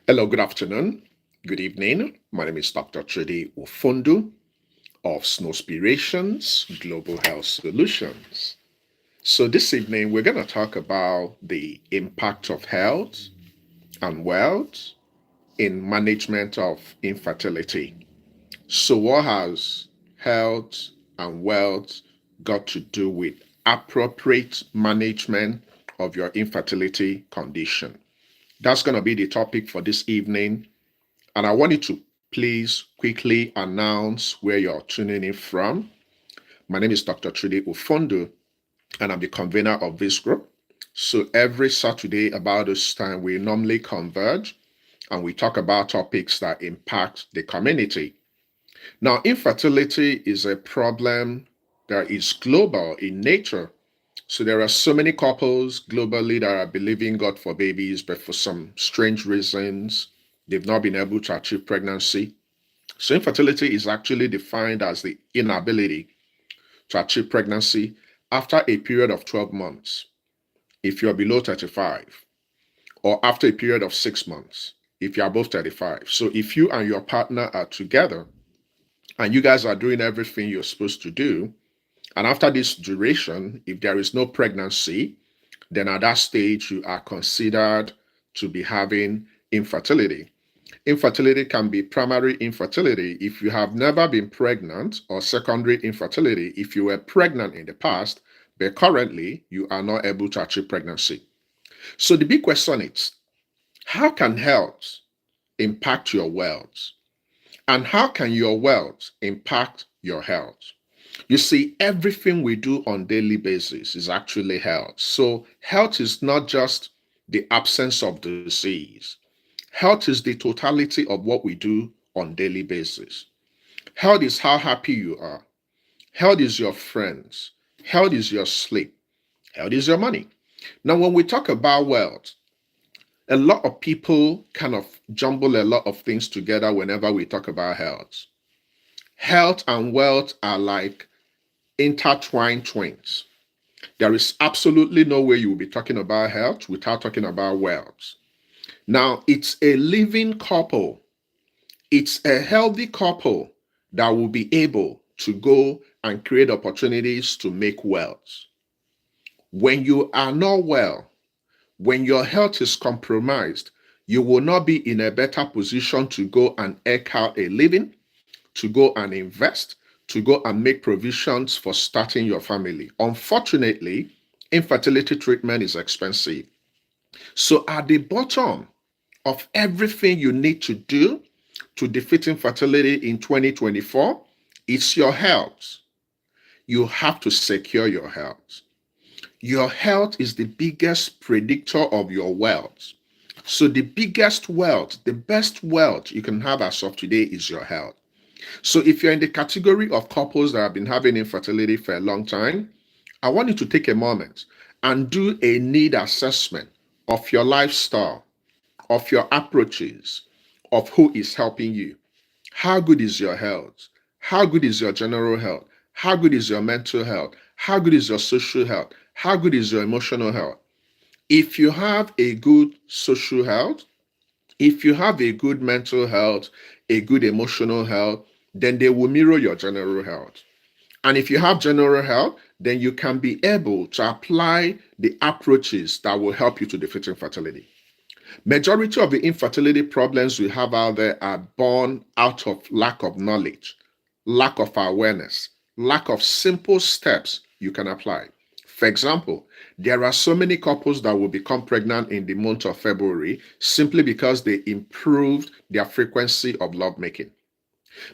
Hello, good afternoon, good evening. My name is Dr. Trudy Ufundu of Snowspirations Global Health Solutions. So, this evening we're going to talk about the impact of health and wealth in management of infertility. So, what has health and wealth got to do with appropriate management of your infertility condition? That's going to be the topic for this evening. And I want you to please quickly announce where you're tuning in from. My name is Dr. Trudy Ufundu, and I'm the convener of this group. So every Saturday about this time, we normally converge and we talk about topics that impact the community. Now, infertility is a problem that is global in nature. So there are so many couples globally that are believing God for babies, but for some strange reasons, they've not been able to achieve pregnancy. So infertility is actually defined as the inability to achieve pregnancy after a period of 12 months if you're below 35, or after a period of 6 months if you're above 35. So if you and your partner are together and you guys are doing everything you're supposed to do, and after this duration, if there is no pregnancy, then at that stage you are considered to be having infertility. Infertility can be primary infertility if you have never been pregnant, or secondary infertility if you were pregnant in the past, but currently you are not able to achieve pregnancy. So the big question is, how can health impact your wealth? And how can your wealth impact your health? You see, everything we do on daily basis is actually health. So health is not just the absence of disease. Health is the totality of what we do on daily basis. Health is how happy you are. Health is your friends. Health is your sleep. Health is your money. Now, when we talk about wealth, a lot of people kind of jumble a lot of things together whenever we talk about health. Health and wealth are like intertwined twins. There is absolutely no way you will be talking about health without talking about wealth. Now, it's a living couple. It's a healthy couple that will be able to go and create opportunities to make wealth. When you are not well, when your health is compromised, you will not be in a better position to go and eke out a living, to go and invest, to go and make provisions for starting your family. Unfortunately, infertility treatment is expensive. So at the bottom of everything you need to do to defeat infertility in 2024, it's your health. You have to secure your health. Your health is the biggest predictor of your wealth. So the biggest wealth, the best wealth you can have as of today is your health. So if you're in the category of couples that have been having infertility for a long time, I want you to take a moment and do a need assessment of your lifestyle, of your approaches, of who is helping you. How good is your health? How good is your general health? How good is your mental health? How good is your social health? How good is your emotional health? If you have a good social health, if you have a good mental health, a good emotional health, then they will mirror your general health. And if you have general health, then you can be able to apply the approaches that will help you to defeat infertility. Majority of the infertility problems we have out there are born out of lack of knowledge, lack of awareness, lack of simple steps you can apply. For example, there are so many couples that will become pregnant in the month of February simply because they improved their frequency of lovemaking.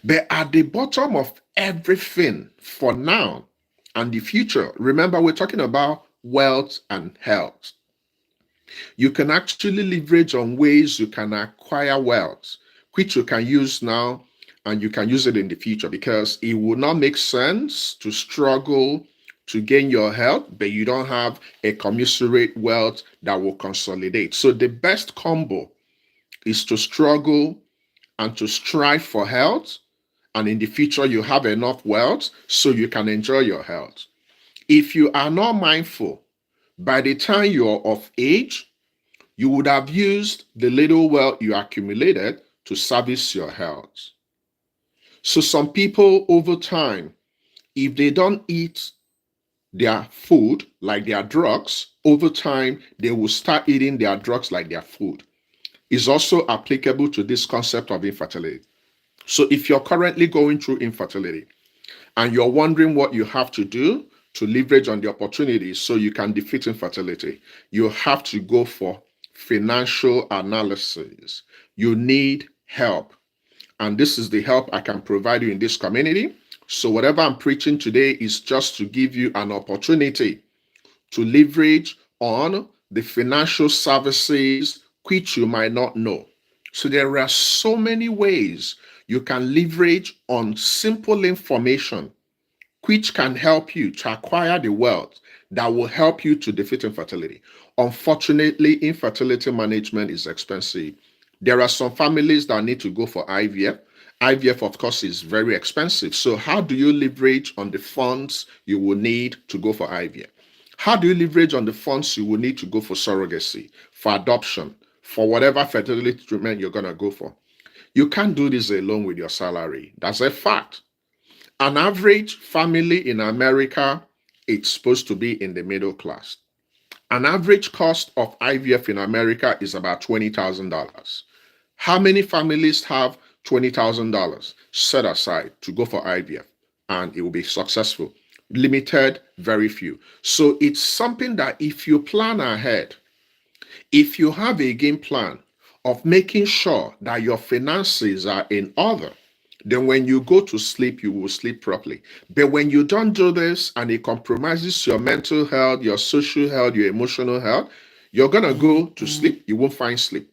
But at the bottom of everything for now and the future, remember we're talking about wealth and health. You can actually leverage on ways you can acquire wealth, which you can use now and you can use it in the future, because it will not make sense to struggle to gain your health, but you don't have a commensurate wealth that will consolidate. So the best combo is to struggle and to strive for health, and in the future you have enough wealth so you can enjoy your health. If you are not mindful, by the time you're of age, You would have used the little wealth you accumulated to service your health. So some people over time, if they don't eat their food like their drugs, over time they will start eating their drugs like their food. It's also applicable to this concept of infertility. So if you're currently going through infertility and you're wondering what you have to do to leverage on the opportunities so you can defeat infertility, you have to go for financial analysis. You need help. And this is the help I can provide you in this community. So whatever I'm preaching today is just to give you an opportunity to leverage on the financial services which you might not know. So there are so many ways you can leverage on simple information which can help you to acquire the wealth that will help you to defeat infertility. Unfortunately, infertility management is expensive. There are some families that need to go for IVF. IVF, of course, is very expensive. So how do you leverage on the funds you will need to go for IVF? How do you leverage on the funds you will need to go for surrogacy, for adoption, for whatever fertility treatment you're going to go for? You can't do this alone with your salary. That's a fact. An average family in America, it's supposed to be in the middle class. An average cost of IVF in America is about $20,000. How many families have $20,000 set aside to go for IVF and it will be successful? Limited, very few. So it's something that if you plan ahead, if you have a game plan of making sure that your finances are in order, then when you go to sleep, you will sleep properly. But when you don't do this and it compromises your mental health, your social health, your emotional health, you're going to go to sleep, you won't find sleep.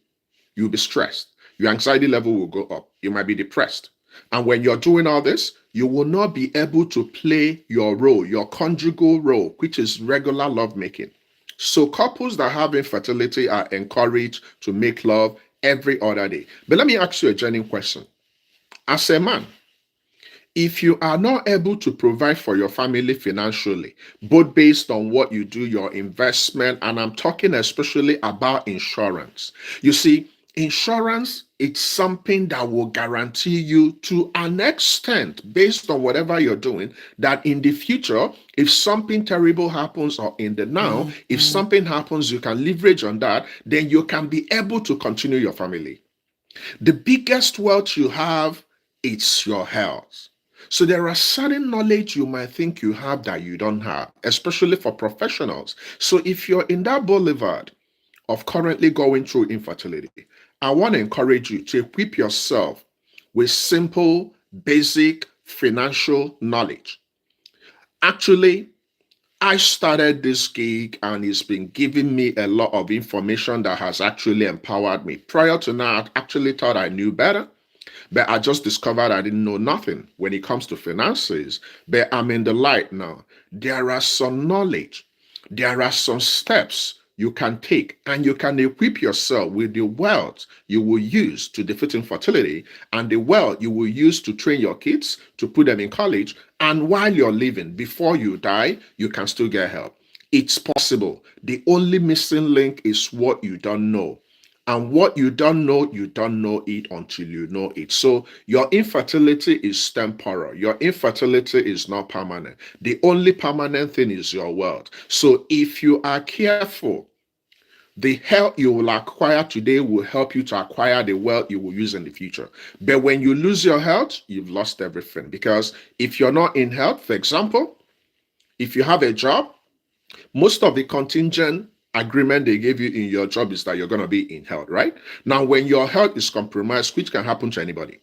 You'll be stressed. Your anxiety level will go up. You might be depressed. And when you're doing all this, you will not be able to play your role, your conjugal role, which is regular lovemaking. So couples that have infertility are encouraged to make love every other day. But let me ask you a genuine question. As a man, if you are not able to provide for your family financially, both based on what you do, your investment, and I'm talking especially about insurance. You see, insurance, it's something that will guarantee you to an extent, based on whatever you're doing, that in the future, if something terrible happens or in the now, if something happens, you can leverage on that, then you can be able to continue your family. The biggest wealth you have, it's your health. So there are certain knowledge you might think you have that you don't have, especially for professionals. So if you're in that boulevard of currently going through infertility, I want to encourage you to equip yourself with simple, basic financial knowledge. Actually, I started this gig and it's been giving me a lot of information that has actually empowered me. Prior to now, I actually thought I knew better, but I just discovered I didn't know nothing when it comes to finances. But I'm in the light now. There are some knowledge, there are some steps you can take, and you can equip yourself with the wealth you will use to defeat infertility and the wealth you will use to train your kids, to put them in college, and while you're living, before you die, you can still get help. It's possible. The only missing link is what you don't know. And what you don't know it until you know it. So your infertility is temporal. Your infertility is not permanent. The only permanent thing is your wealth. So if you are careful, the health you will acquire today will help you to acquire the wealth you will use in the future. But when you lose your health, you've lost everything. Because if you're not in health, for example, if you have a job, most of the contingent agreement they gave you in your job is that you're going to be in health, right? Now, when your health is compromised, which can happen to anybody,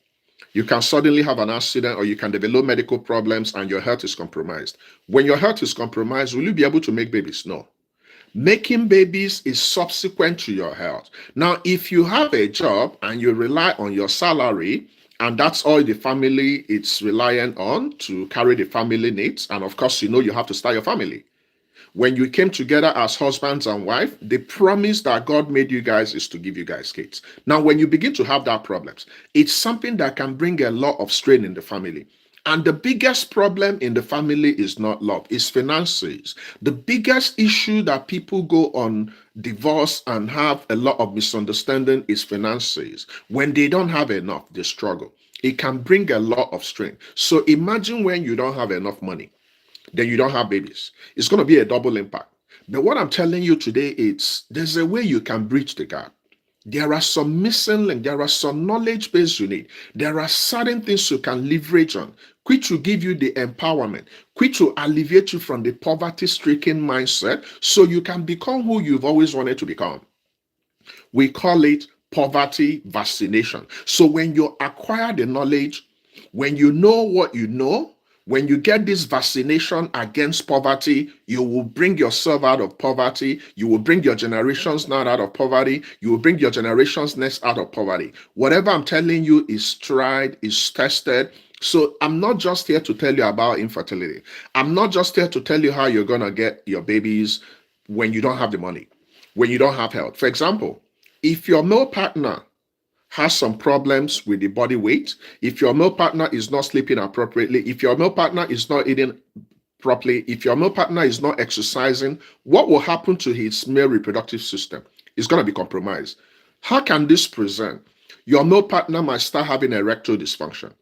you can suddenly have an accident or you can develop medical problems and your health is compromised. When your health is compromised, will you be able to make babies? No. Making babies is subsequent to your health. Now, if you have a job and you rely on your salary, and that's all the family is reliant on to carry the family needs, and of course, you have to start your family. When you came together as husbands and wife, the promise that God made you guys is to give you guys kids. Now, when you begin to have that problems, it's something that can bring a lot of strain in the family. And the biggest problem in the family is not love, it's finances. The biggest issue that people go on divorce and have a lot of misunderstanding is finances. When they don't have enough, they struggle. It can bring a lot of strain. So imagine when you don't have enough money, then you don't have babies. It's going to be a double impact. But what I'm telling you today is there's a way you can bridge the gap. There are some missing links. There are some knowledge base you need. There are certain things you can leverage on, which will give you the empowerment, which will alleviate you from the poverty-stricken mindset so you can become who you've always wanted to become. We call it poverty vaccination. So when you acquire the knowledge, when you know what you know, when you get this vaccination against poverty, you will bring yourself out of poverty. You will bring your generations now out of poverty. You will bring your generations next out of poverty. Whatever I'm telling you is tried, is tested. So I'm not just here to tell you about infertility. I'm not just here to tell you how you're going to get your babies when you don't have the money, when you don't have health. For example, if your male partner has some problems with the body weight, if your male partner is not sleeping appropriately, if your male partner is not eating properly, if your male partner is not exercising, what will happen to his male reproductive system? It's going to be compromised. How can this present? Your male partner might start having erectile dysfunction.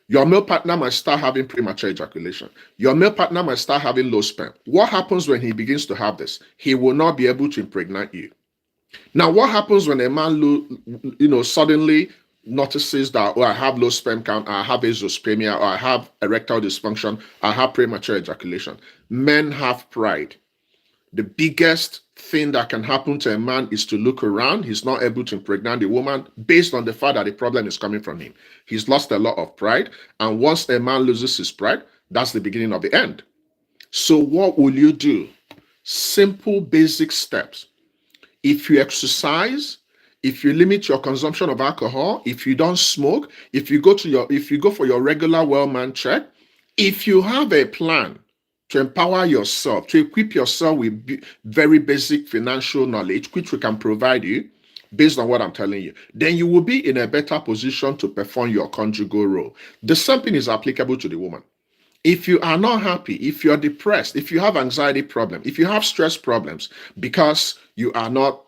Your male partner might start having premature ejaculation. Your male partner might start having low sperm. What happens when he begins to have this? He will not be able to impregnate you. Now, what happens when a man, suddenly notices that, I have low sperm count, I have azoospermia, or I have erectile dysfunction, I have premature ejaculation? Men have pride. The biggest thing that can happen to a man is to look around. He's not able to impregnate the woman based on the fact that the problem is coming from him. He's lost a lot of pride. And once a man loses his pride, that's the beginning of the end. So what will you do? Simple, basic steps. If you exercise, if you limit your consumption of alcohol, if you don't smoke, if you go for your regular well-man check, if you have a plan to empower yourself, to equip yourself with very basic financial knowledge, which we can provide you based on what I'm telling you, then you will be in a better position to perform your conjugal role. The same thing is applicable to the woman. If you are not happy, if you're depressed, if you have anxiety problems, if you have stress problems because you are not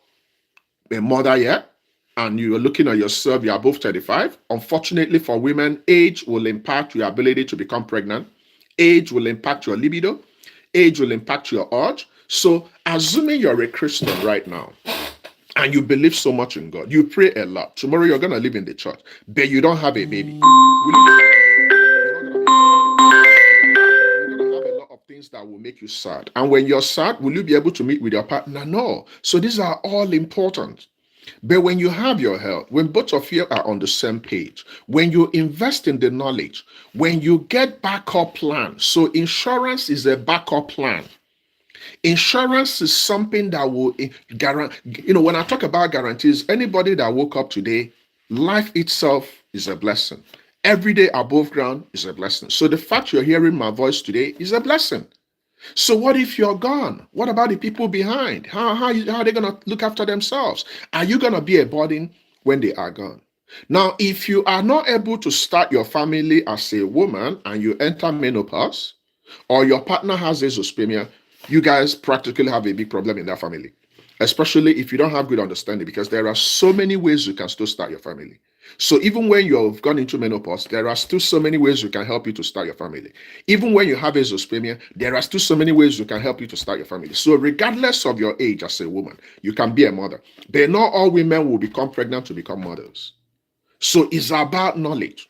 a mother yet and you are looking at yourself, you are above 35, unfortunately for women, age will impact your ability to become pregnant. Age will impact your libido. Age will impact your urge. So assuming you're a Christian right now and you believe so much in God, you pray a lot. Tomorrow you're going to live in the church, but you don't have a baby. Things that will make you sad. And when you're sad, will you be able to meet with your partner? No. So these are all important. But when you have your health, when both of you are on the same page, when you invest in the knowledge, when you get backup plan. So insurance is a backup plan. Insurance is something that will guarantee. When I talk about guarantees, anybody that woke up today, life itself is a blessing. Every day above ground is a blessing. So the fact you're hearing my voice today is a blessing. So what if you're gone? What about the people behind? How are they going to look after themselves? Are you going to be a burden when they are gone? Now, if you are not able to start your family as a woman and you enter menopause, or your partner has azoospermia, you guys practically have a big problem in that family, especially if you don't have good understanding, because there are so many ways you can still start your family. So even when you've gone into menopause, there are still so many ways we can help you to start your family. Even when you have azoospermia, there are still so many ways we can help you to start your family. So regardless of your age as a woman, you can be a mother. But not all women will become pregnant to become mothers. So it's about knowledge.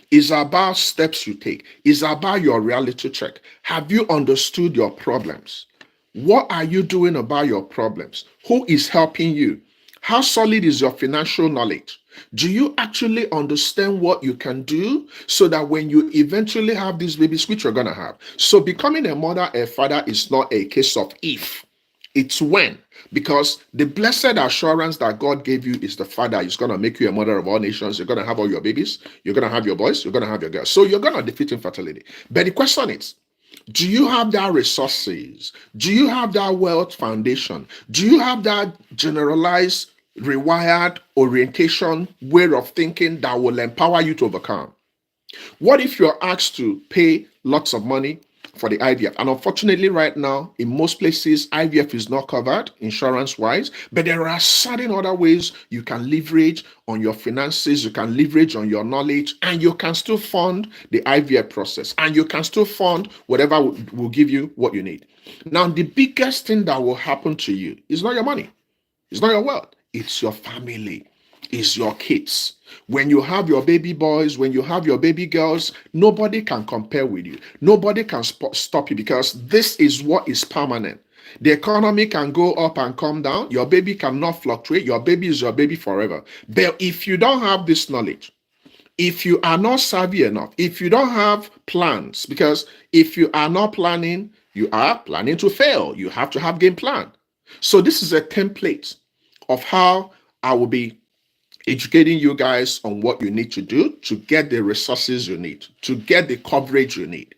It's about steps you take. It's about your reality check. Have you understood your problems? What are you doing about your problems? Who is helping you? How solid is your financial knowledge? Do you actually understand what you can do so that when you eventually have these babies, which you're going to have? So becoming a mother, a father is not a case of if, it's when. Because the blessed assurance that God gave you is the Father is going to make you a mother of all nations. You're going to have all your babies. You're going to have your boys. You're going to have your girls. So you're going to defeat infertility. But the question is, do you have that resources? Do you have that wealth foundation? Do you have that generalized, rewired orientation, way of thinking that will empower you to overcome? What if you're asked to pay lots of money for the IVF? And unfortunately, right now, in most places, IVF is not covered insurance wise, but there are certain other ways you can leverage on your finances, you can leverage on your knowledge, and you can still fund the IVF process, and you can still fund whatever will give you what you need. Now, the biggest thing that will happen to you is not your money, it's not your wealth, it's your family, it's your kids. When you have your baby boys, when you have your baby girls, nobody can compare with you. Nobody can stop you, because this is what is permanent. The economy can go up and come down. Your baby cannot fluctuate. Your baby is your baby forever. But if you don't have this knowledge, if you are not savvy enough, if you don't have plans, because if you are not planning, you are planning to fail. You have to have game plan. So this is a template of how I will be educating you guys on what you need to do to get the resources you need, to get the coverage you need.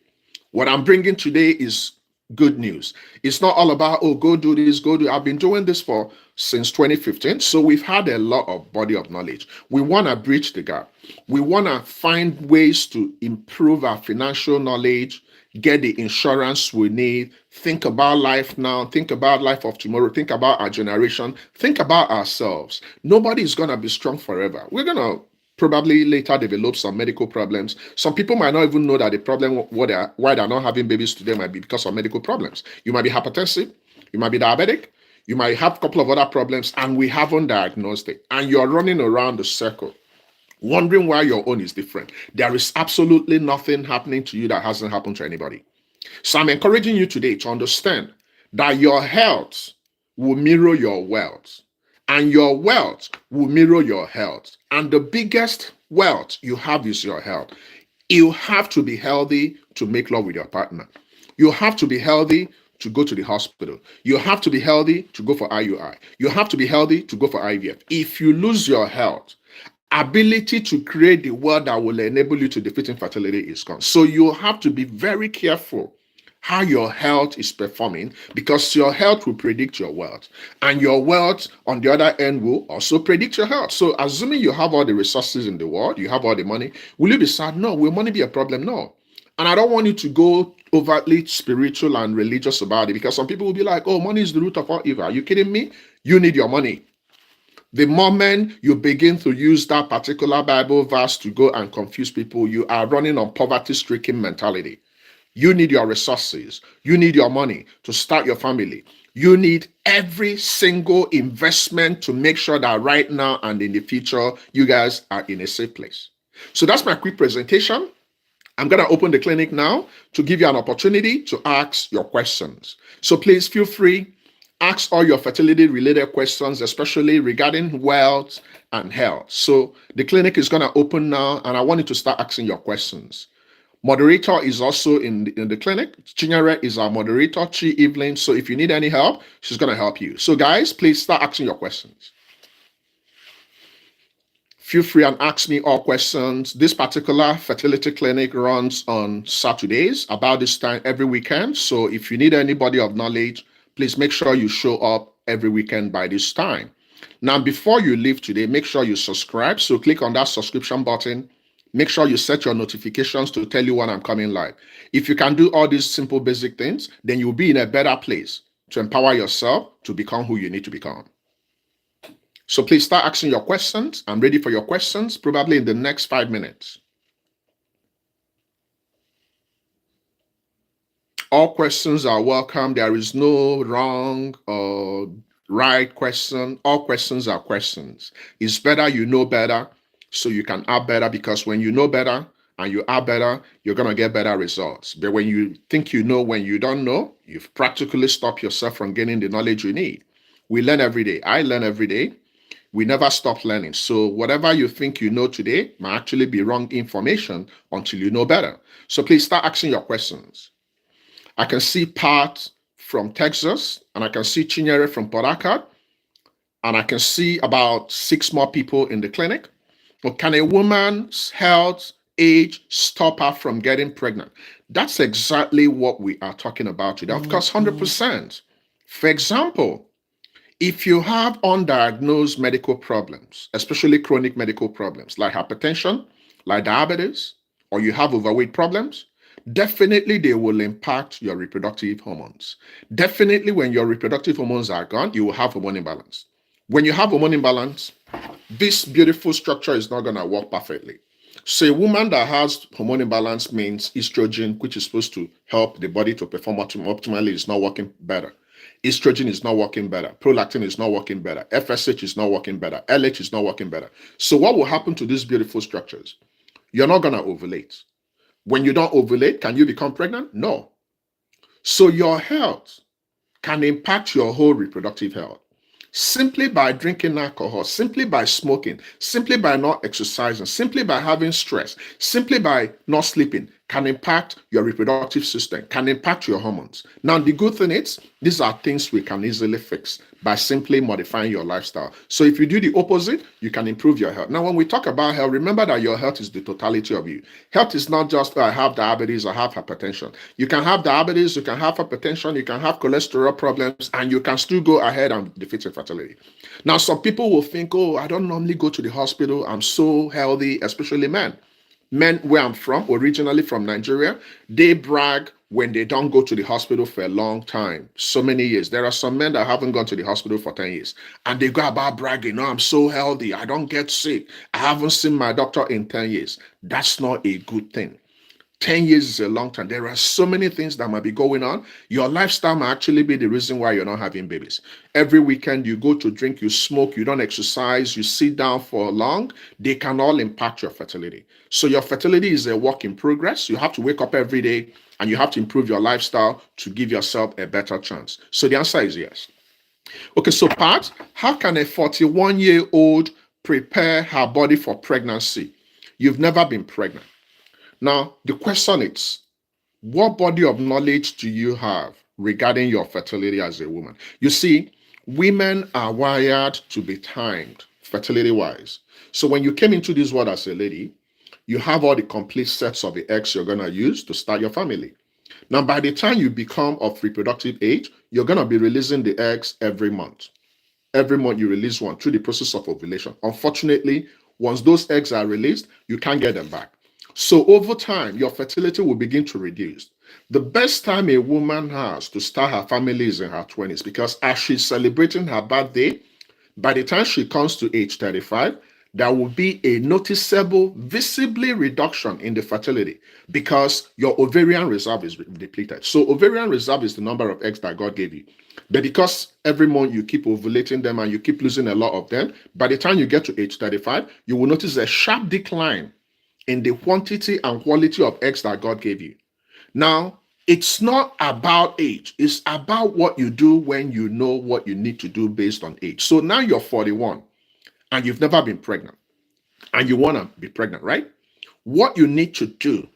What I'm bringing today is good news. It's not all about, oh, go do this, go do. I've been doing this for since 2015. So we've had a lot of body of knowledge. We want to bridge the gap. We want to find ways to improve our financial knowledge, get the insurance we need, think about life now, think about life of tomorrow, think about our generation, think about ourselves. Nobody is going to be strong forever. We're going to probably later develop some medical problems. Some people might not even know that the problem why they're not having babies today might be because of medical problems. You might be hypertensive, you might be diabetic, you might have a couple of other problems, and we haven't diagnosed it. And you're running around the circle, wondering why your own is different. There is absolutely nothing happening to you that hasn't happened to anybody. So I'm encouraging you today to understand that your health will mirror your wealth, and your wealth will mirror your health. And the biggest wealth you have is your health. You have to be healthy to make love with your partner. You have to be healthy to go to the hospital. You have to be healthy to go for IUI. You have to be healthy to go for IVF. If you lose your health, ability to create the world that will enable you to defeat infertility is gone. So you have to be very careful how your health is performing, because your health will predict your wealth, and your wealth on the other end will also predict your health. So assuming you have all the resources in the world, you have all the money, will you be sad? No. Will money be a problem? No. And I don't want you to go overtly spiritual and religious about it, because some people will be like, oh, money is the root of all evil. Are you kidding me? You need your money. The moment you begin to use that particular Bible verse to go and confuse people, you are running on poverty-stricken mentality. You need your resources. You need your money to start your family. You need every single investment to make sure that right now and in the future, you guys are in a safe place. So that's my quick presentation. I'm going to open the clinic now to give you an opportunity to ask your questions. So please feel free, ask all your fertility related questions, especially regarding wealth and health. So the clinic is going to open now, and I want you to start asking your questions. Moderator is also in the clinic. Chinyere is our moderator, Chi Evelyn. So if you need any help, she's going to help you. So guys, please start asking your questions. Feel free and ask me all questions. This particular fertility clinic runs on Saturdays about this time every weekend. So if you need anybody of knowledge, please make sure you show up every weekend by this time. Now, before you leave today, make sure you subscribe. So click on that subscription button. Make sure you set your notifications to tell you when I'm coming live. If you can do all these simple basic things, then you'll be in a better place to empower yourself to become who you need to become. So please start asking your questions. I'm ready for your questions, probably in the next 5 minutes. All questions are welcome. There is no wrong or right question. All questions are questions. It's better you know better so you can act better, because when you know better and you act better, you're going to get better results. But when you think you know when you don't know, you've practically stopped yourself from gaining the knowledge you need. We learn every day. I learn every day. We never stop learning. So whatever you think you know today might actually be wrong information until you know better. So please start asking your questions. I can see Pat from Texas, and I can see Chinyere from Port Harcourt, and I can see about 6 more people in the clinic. But can a woman's health, age stop her from getting pregnant? That's exactly what we are talking about today. Of course, 100%. For example, if you have undiagnosed medical problems, especially chronic medical problems like hypertension, like diabetes, or you have overweight problems, definitely they will impact your reproductive hormones. Definitely when your reproductive hormones are gone, you will have hormone imbalance. When you have hormone imbalance, this beautiful structure is not going to work perfectly. So a woman that has hormone imbalance means estrogen, which is supposed to help the body to perform optimally, is not working better. Estrogen is not working better. Prolactin is not working better. FSH is not working better. LH is not working better. So what will happen to these beautiful structures? You're not going to ovulate. When you don't ovulate, can you become pregnant? No. So your health can impact your whole reproductive health. Simply by drinking alcohol, simply by smoking, simply by not exercising, simply by having stress, simply by not sleeping, can impact your reproductive system, can impact your hormones. Now, the good thing is, these are things we can easily fix by simply modifying your lifestyle. So if you do the opposite, you can improve your health. Now, when we talk about health, remember that your health is the totality of you. Health is not just, I have diabetes, I have hypertension. You can have diabetes, you can have hypertension, you can have cholesterol problems, and you can still go ahead and defeat infertility. Now, some people will think, oh, I don't normally go to the hospital, I'm so healthy, especially men. Men where I'm from, originally from Nigeria, they brag when they don't go to the hospital for a long time, so many years. There are some men that haven't gone to the hospital for 10 years, and they go about bragging, I'm so healthy, I don't get sick, I haven't seen my doctor in 10 years. That's not a good thing. 10 years is a long time. There are so many things that might be going on. Your lifestyle might actually be the reason why you're not having babies. Every weekend you go to drink, you smoke, you don't exercise, you sit down for long. They can all impact your fertility. So your fertility is a work in progress. You have to wake up every day and you have to improve your lifestyle to give yourself a better chance. So the answer is yes. Okay, so Pat, how can a 41-year-old prepare her body for pregnancy? You've never been pregnant. Now, the question is, what body of knowledge do you have regarding your fertility as a woman? You see, women are wired to be timed, fertility-wise. So when you came into this world as a lady, you have all the complete sets of the eggs you're going to use to start your family. Now, by the time you become of reproductive age, you're going to be releasing the eggs every month. Every month you release one through the process of ovulation. Unfortunately, once those eggs are released, you can't get them back. So over time, your fertility will begin to reduce. The best time a woman has to start her family is in her 20s, because as she's celebrating her birthday, by the time she comes to age 35, there will be a noticeable, visibly reduction in the fertility because your ovarian reserve is depleted. So ovarian reserve is the number of eggs that God gave you. But because every month you keep ovulating them and you keep losing a lot of them, by the time you get to age 35, you will notice a sharp decline in the quantity and quality of eggs that God gave you. Now, it's not about age. It's about what you do when you know what you need to do based on age. So now you're 41 and you've never been pregnant and you want to be pregnant, right? What you need to do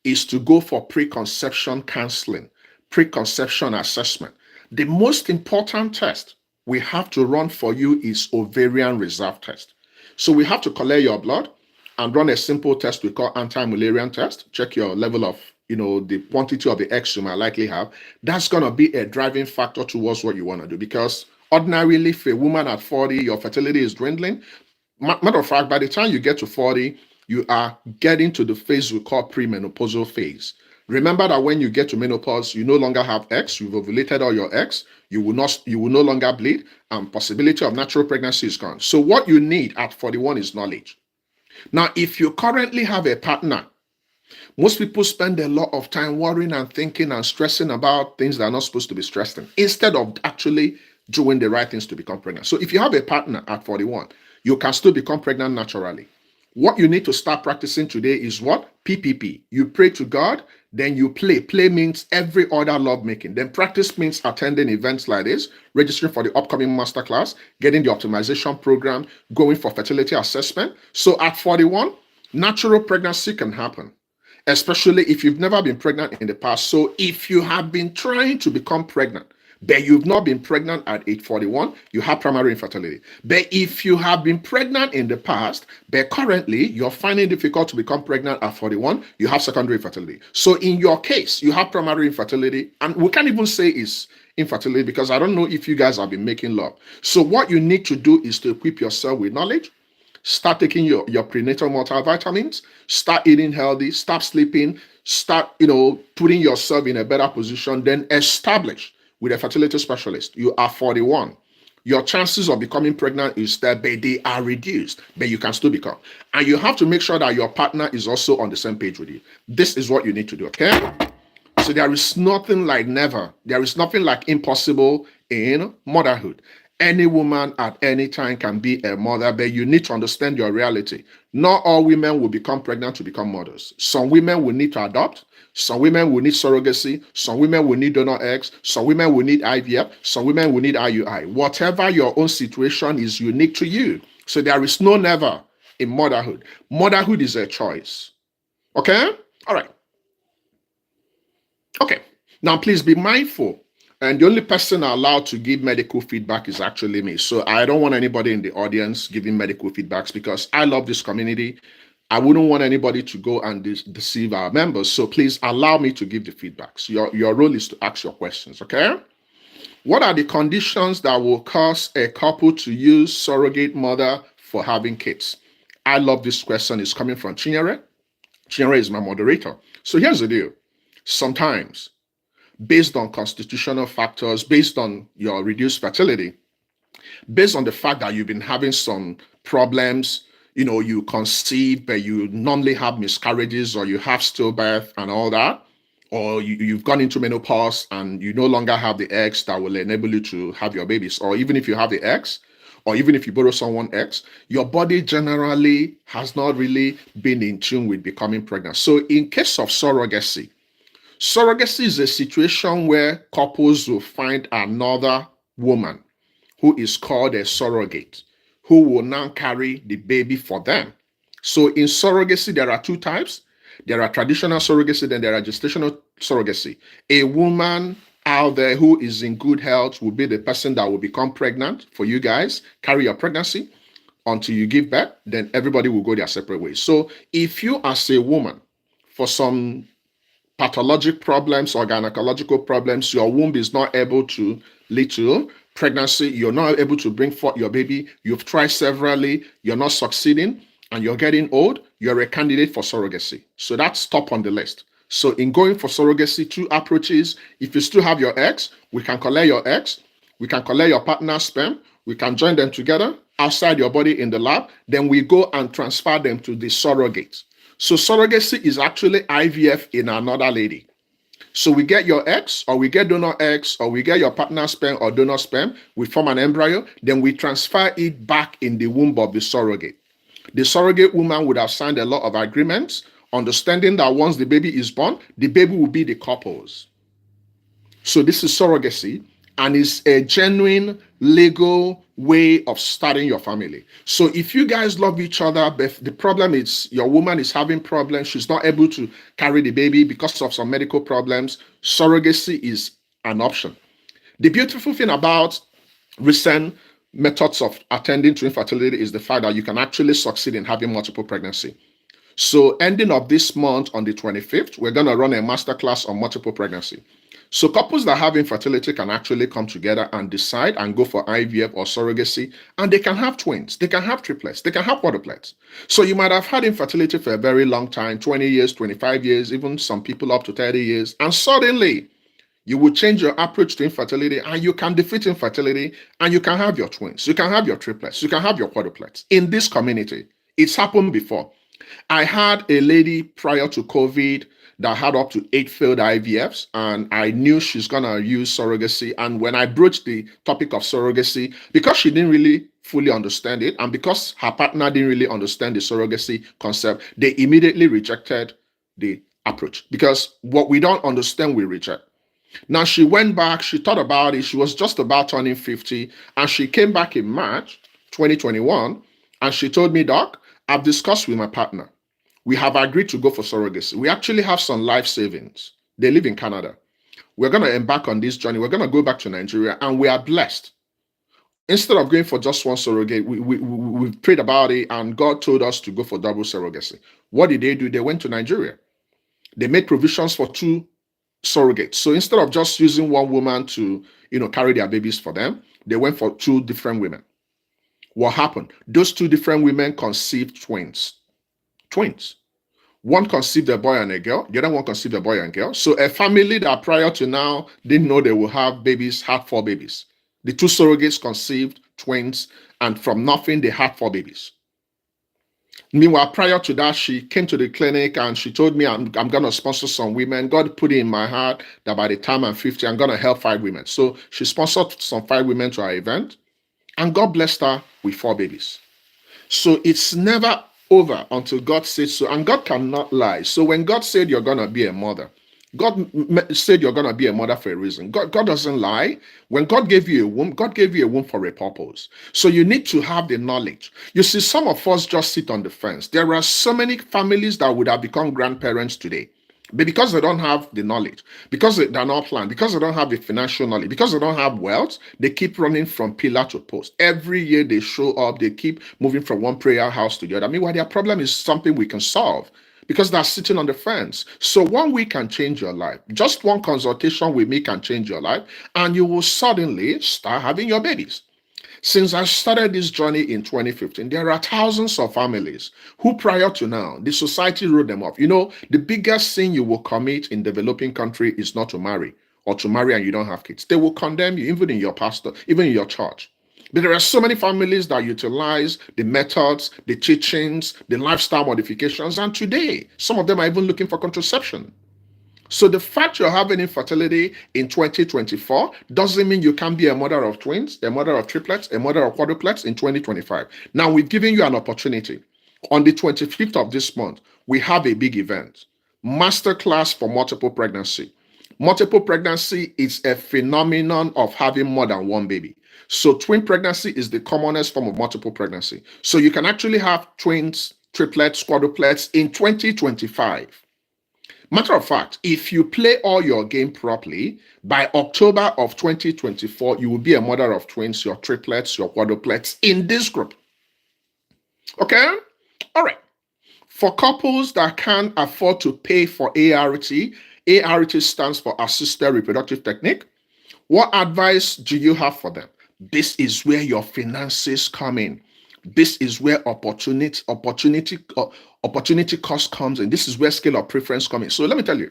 is to go for preconception counseling, preconception assessment. The most important test we have to run for you is ovarian reserve test. So we have to collect your blood and run a simple test we call anti-Mullerian test. Check your level of, the quantity of the eggs you might likely have. That's going to be a driving factor towards what you want to do, because ordinarily, if a woman at 40, your fertility is dwindling. Matter of fact, by the time you get to 40, you are getting to the phase we call premenopausal phase. Remember that when you get to menopause, you no longer have eggs. You've ovulated all your eggs. You will no longer bleed, and possibility of natural pregnancy is gone. So what you need at 41 is knowledge. Now, if you currently have a partner, most people spend a lot of time worrying and thinking and stressing about things that are not supposed to be stressed in, instead of actually doing the right things to become pregnant. So if you have a partner at 41, you can still become pregnant naturally. What you need to start practicing today is what? PPP. You pray to God, then you play. Play means every other lovemaking. Then practice means attending events like this, registering for the upcoming masterclass, getting the optimization program, going for fertility assessment. So at 41, natural pregnancy can happen, especially if you've never been pregnant in the past. So if you have been trying to become pregnant, but you've not been pregnant at age 41, you have primary infertility. But if you have been pregnant in the past, but currently you're finding it difficult to become pregnant at 41, you have secondary infertility. So in your case, you have primary infertility, and we can't even say it's infertility because I don't know if you guys have been making love. So what you need to do is to equip yourself with knowledge, start taking your prenatal multivitamins, start eating healthy, stop sleeping, start, putting yourself in a better position, then establish with a fertility specialist. You are 41. Your chances of becoming pregnant is there, but they are reduced, but you can still become. And you have to make sure that your partner is also on the same page with you. This is what you need to do, okay? So there is nothing like never. There is nothing like impossible in motherhood. Any woman at any time can be a mother, but you need to understand your reality. Not all women will become pregnant to become mothers. Some women will need to adopt. Some women will need surrogacy. Some women will need donor eggs. Some women will need IVF. Some women will need IUI. Whatever your own situation is unique to you. So there is no never in motherhood. Motherhood is a choice. Okay? All right. Okay, now please be mindful. And the only person allowed to give medical feedback is actually me. So I don't want anybody in the audience giving medical feedbacks because I love this community. I wouldn't want anybody to go and deceive our members. So please allow me to give the feedbacks. Your role is to ask your questions, okay? What are the conditions that will cause a couple to use surrogate mother for having kids? I love this question. It's coming from Chinyere. Chinyere is my moderator. So here's the deal. Sometimes, based on constitutional factors, based on your reduced fertility, based on the fact that you've been having some problems, you conceive, but you normally have miscarriages or you have stillbirth and all that, or you've gone into menopause and you no longer have the eggs that will enable you to have your babies, or even if you have the eggs, or even if you borrow someone's eggs, your body generally has not really been in tune with becoming pregnant. So in case of surrogacy is a situation where couples will find another woman who is called a surrogate, who will now carry the baby for them. So in surrogacy, there are two types. There are traditional surrogacy, then there are gestational surrogacy. A woman out there who is in good health will be the person that will become pregnant for you guys, carry your pregnancy until you give birth, then everybody will go their separate ways. So if you as a woman, for some pathologic problems or gynecological problems, your womb is not able to lead to pregnancy, you're not able to bring forth your baby, you've tried severally, you're not succeeding, and you're getting old, you're a candidate for surrogacy. So that's top on the list. So in going for surrogacy, two approaches. If you still have your eggs, we can collect your eggs, we can collect your partner's sperm, we can join them together outside your body in the lab, then we go and transfer them to the surrogate. So surrogacy is actually IVF in another lady. So we get your eggs, or we get donor eggs, or we get your partner sperm or donor sperm, we form an embryo, then we transfer it back in the womb of the surrogate. The surrogate woman would have signed a lot of agreements, understanding that once the baby is born, the baby will be the couple's. So this is surrogacy, and it's a genuine legal way of starting your family. So if you guys love each other, but the problem is your woman is having problems, she's not able to carry the baby because of some medical problems, surrogacy is an option. The beautiful thing about recent methods of attending to infertility is the fact that you can actually succeed in having multiple pregnancy. So ending of this month on the 25th, we're going to run a masterclass on multiple pregnancy. So couples that have infertility can actually come together and decide and go for IVF or surrogacy, and they can have twins, they can have triplets, they can have quadruplets. So you might have had infertility for a very long time, 20 years, 25 years, even some people up to 30 years, and suddenly you will change your approach to infertility and you can defeat infertility and you can have your twins, you can have your triplets, you can have your quadruplets. In this community, it's happened before. I had a lady prior to COVID that had up to 8 failed IVFs, and I knew she's gonna use surrogacy. And when I broached the topic of surrogacy, because she didn't really fully understand it, and because her partner didn't really understand the surrogacy concept, they immediately rejected the approach. Because what we don't understand, we reject. Now she went back, she thought about it, she was just about turning 50, and she came back in March 2021, and she told me, Doc, I've discussed with my partner. We have agreed to go for surrogacy. We actually have some life savings. They live in Canada. We're going to embark on this journey. We're going to go back to Nigeria, and we are blessed. Instead of going for just one surrogate, we prayed about it, and God told us to go for double surrogacy. What did they do? They went to Nigeria. They made provisions for 2 surrogates. So instead of just using one woman to, carry their babies for them, they went for 2 different women. What happened? Those two different women conceived twins. Twins. One conceived a boy and a girl, the other one conceived a boy and girl. So a family that prior to now didn't know they will have babies had four babies. The two surrogates conceived twins, and from nothing, they had four babies. Meanwhile, prior to that, she came to the clinic and she told me, I'm going to sponsor some women. God put it in my heart that by the time I'm 50, I'm going to help 5 women. So she sponsored some 5 women to our event, and God blessed her with 4 babies. So it's never over until God says so. And God cannot lie. So when God said you're going to be a mother, God said you're going to be a mother for a reason. God doesn't lie. When God gave you a womb, God gave you a womb for a purpose. So you need to have the knowledge. You see, some of us just sit on the fence. There are so many families that would have become grandparents today. But because they don't have the knowledge, because they're not planned, because they don't have the financial knowledge, because they don't have wealth, they keep running from pillar to post. Every year they show up, they keep moving from one prayer house to the other. Meanwhile, their problem is something we can solve because they're sitting on the fence. So 1 week can change your life. Just one consultation with me can change your life, and you will suddenly start having your babies. Since I started this journey in 2015, there are thousands of families who prior to now, the society wrote them off. You know, the biggest sin you will commit in developing country is not to marry, or to marry and you don't have kids. They will condemn you, even in your pastor, even in your church. But there are so many families that utilize the methods, the teachings, the lifestyle modifications, and today, some of them are even looking for contraception. So the fact you're having infertility in 2024 doesn't mean you can't be a mother of twins, a mother of triplets, a mother of quadruplets in 2025. Now we've given you an opportunity. On the 25th of this month, we have a big event, masterclass for multiple pregnancy. Multiple pregnancy is a phenomenon of having more than one baby. So twin pregnancy is the commonest form of multiple pregnancy. So you can actually have twins, triplets, quadruplets in 2025. Matter of fact, if you play all your game properly, by October of 2024, you will be a mother of twins, your triplets, your quadruplets in this group. Okay? All right. For couples that can't afford to pay for ART, ART stands for Assisted Reproductive Technique. What advice do you have for them? This is where your finances come in. This is where opportunity cost comes in. This is where scale of preference comes in. So let me tell you,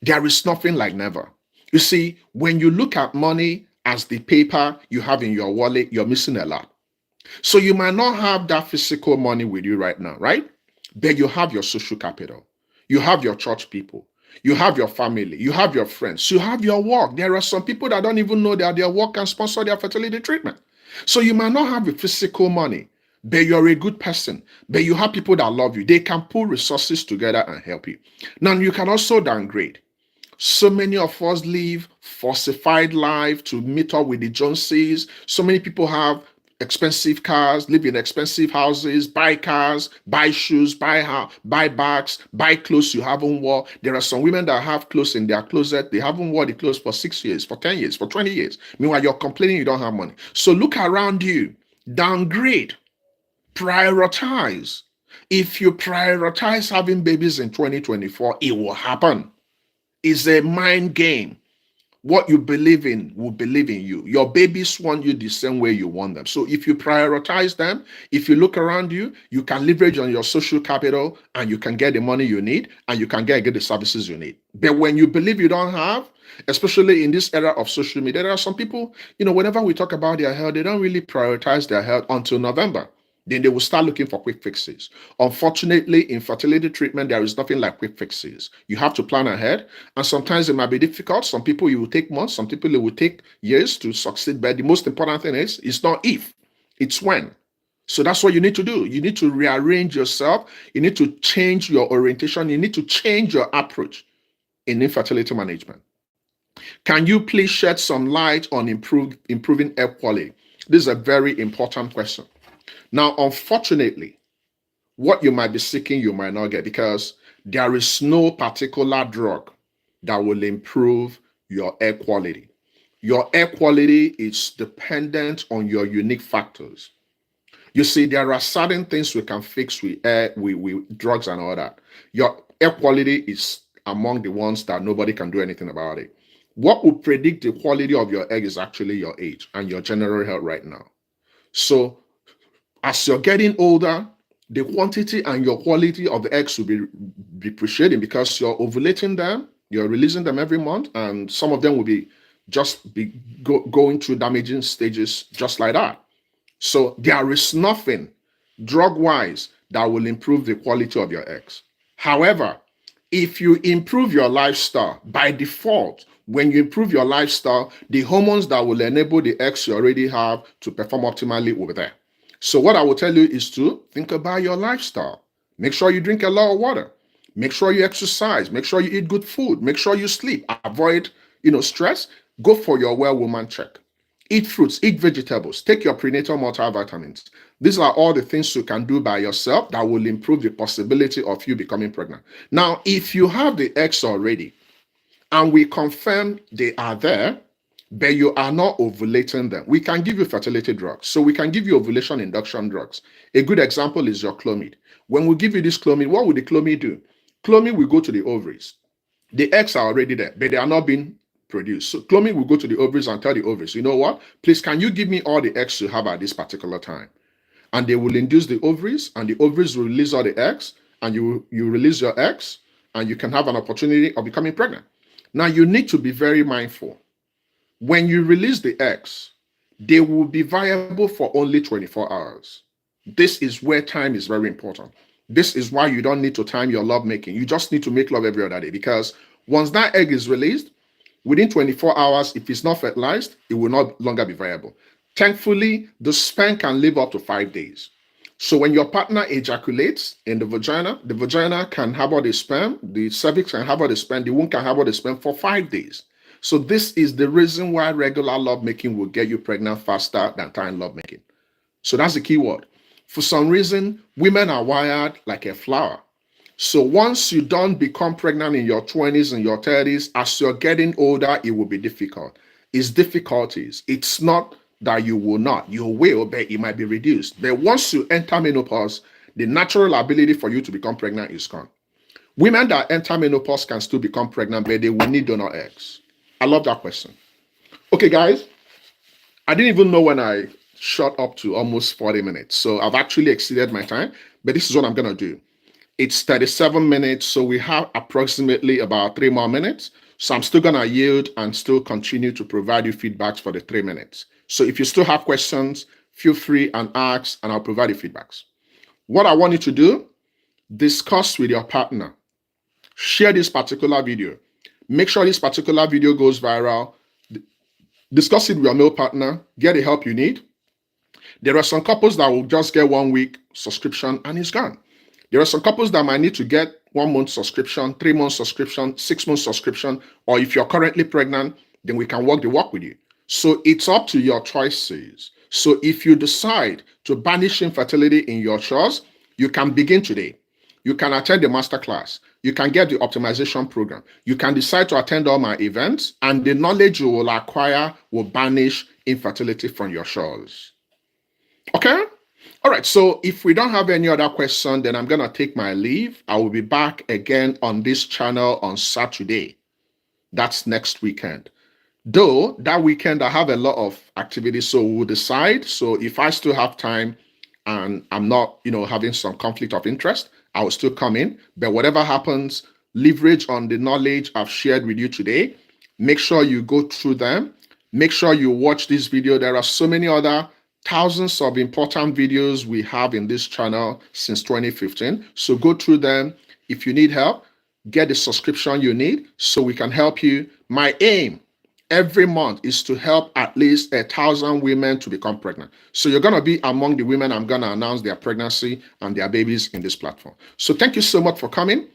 there is nothing like never. You see, when you look at money as the paper you have in your wallet, you're missing a lot. So you might not have that physical money with you right now, right? But you have your social capital. You have your church people. You have your family. You have your friends. You have your work. There are some people that don't even know that their work can sponsor their fertility treatment. So you might not have the physical money, but you're a good person. But you have people that love you. They can pull resources together and help you. Now, you can also downgrade. So many of us live falsified life to meet up with the Joneses. So many people have expensive cars, live in expensive houses, buy cars, buy shoes, buy bags, buy clothes you haven't worn. There are some women that have clothes in their closet. They haven't worn the clothes for 6 years, for 10 years, for 20 years. Meanwhile, you're complaining you don't have money. So look around you, downgrade, prioritize. If you prioritize having babies in 2024, it will happen. It's a mind game. What you believe in will believe in you. Your babies want you the same way you want them. So if you prioritize them, if you look around you, you can leverage on your social capital and you can get the money you need and you can get the services you need. But when you believe you don't have, especially in this era of social media, there are some people, whenever we talk about their health, they don't really prioritize their health until November. Then they will start looking for quick fixes. Unfortunately, in fertility treatment, there is nothing like quick fixes. You have to plan ahead, and sometimes it might be difficult. Some people it will take months, some people it will take years to succeed. But the most important thing is, it's not if, it's when. So that's what you need to do. You need to rearrange yourself. You need to change your orientation. You need to change your approach in infertility management. Can you please shed some light on improving egg quality? This is a very important question. Now, unfortunately, what you might be seeking, you might not get because there is no particular drug that will improve your air quality. Your air quality is dependent on your unique factors. You see, there are certain things we can fix with air, with drugs and all that. Your air quality is among the ones that nobody can do anything about it. What will predict the quality of your egg is actually your age and your general health right now. So as you're getting older, the quantity and your quality of the eggs will be depreciating because you're ovulating them, you're releasing them every month, and some of them will be going through damaging stages just like that. So there is nothing drug-wise that will improve the quality of your eggs. However, if you improve your lifestyle, by default, when you improve your lifestyle, the hormones that will enable the eggs you already have to perform optimally will be there. So what I will tell you is to think about your lifestyle. Make sure you drink a lot of water. Make sure you exercise. Make sure you eat good food. Make sure you sleep. Avoid, stress. Go for your well woman check. Eat fruits, eat vegetables, take your prenatal multivitamins. These are all the things you can do by yourself that will improve the possibility of you becoming pregnant. Now, if you have the eggs already and we confirm they are there, but you are not ovulating them, we can give you fertility drugs. So we can give you ovulation induction drugs. A good example is your Clomid. When we give you this Clomid, what will the Clomid do? Clomid will go to the ovaries. The eggs are already there, but they are not being produced. So Clomid will go to the ovaries and tell the ovaries, you know what? Please, can you give me all the eggs you have at this particular time? And they will induce the ovaries, and the ovaries will release all the eggs, and you release your eggs, and you can have an opportunity of becoming pregnant. Now, you need to be very mindful. When you release the eggs, they will be viable for only 24 hours. This is where time is very important. This is why you don't need to time your love making. You just need to make love every other day, because once that egg is released, within 24 hours, if it's not fertilized, it will no longer be viable. Thankfully, the sperm can live up to 5 days. So when your partner ejaculates in the vagina can harbor the sperm, the cervix can harbor the sperm, the womb can harbor the sperm for 5 days. So this is the reason why regular lovemaking will get you pregnant faster than time lovemaking. So that's the key word. For some reason, women are wired like a flower. So once you don't become pregnant in your 20s and your 30s, as you're getting older, it will be difficult. It's difficulties. It's not that you will not. You will, but it might be reduced. But once you enter menopause, the natural ability for you to become pregnant is gone. Women that enter menopause can still become pregnant, but they will need donor eggs. I love that question. Okay, guys, I didn't even know when I shot up to almost 40 minutes. So I've actually exceeded my time, but this is what I'm going to do. It's 37 minutes, so we have approximately about 3 more minutes. So I'm still going to yield and still continue to provide you feedbacks for the 3 minutes. So if you still have questions, feel free and ask, and I'll provide you feedbacks. What I want you to do, discuss with your partner. Share this particular video. Make sure this particular video goes viral. Discuss it with your male partner. Get the help you need. There are some couples that will just get 1 week subscription and it's gone. There are some couples that might need to get 1 month subscription, 3 month subscription, 6 month subscription, or if you're currently pregnant, then we can walk the walk with you. So it's up to your choices. So if you decide to banish infertility in your chores, you can begin today. You can attend the masterclass. You can get the optimization program. You can decide to attend all my events, and the knowledge you will acquire will banish infertility from your shores. Okay? All right, so if we don't have any other question, then I'm going to take my leave. I will be back again on this channel on Saturday. That's next weekend. Though that weekend I have a lot of activities, so we'll decide. So if I still have time and I'm not, having some conflict of interest, I will still come in. But whatever happens, leverage on the knowledge I've shared with you today. Make sure you go through them. Make sure you watch this video. There are so many other thousands of important videos we have in this channel since 2015. So go through them. If you need help, get the subscription you need so we can help you. My aim every month is to help at least 1,000 women to become pregnant. So you're going to be among the women I'm going to announce their pregnancy and their babies in this platform. So thank you so much for coming.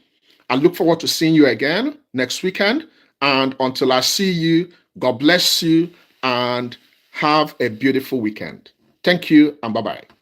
I look forward to seeing you again next weekend. And until I see you, God bless you and have a beautiful weekend. Thank you and bye-bye.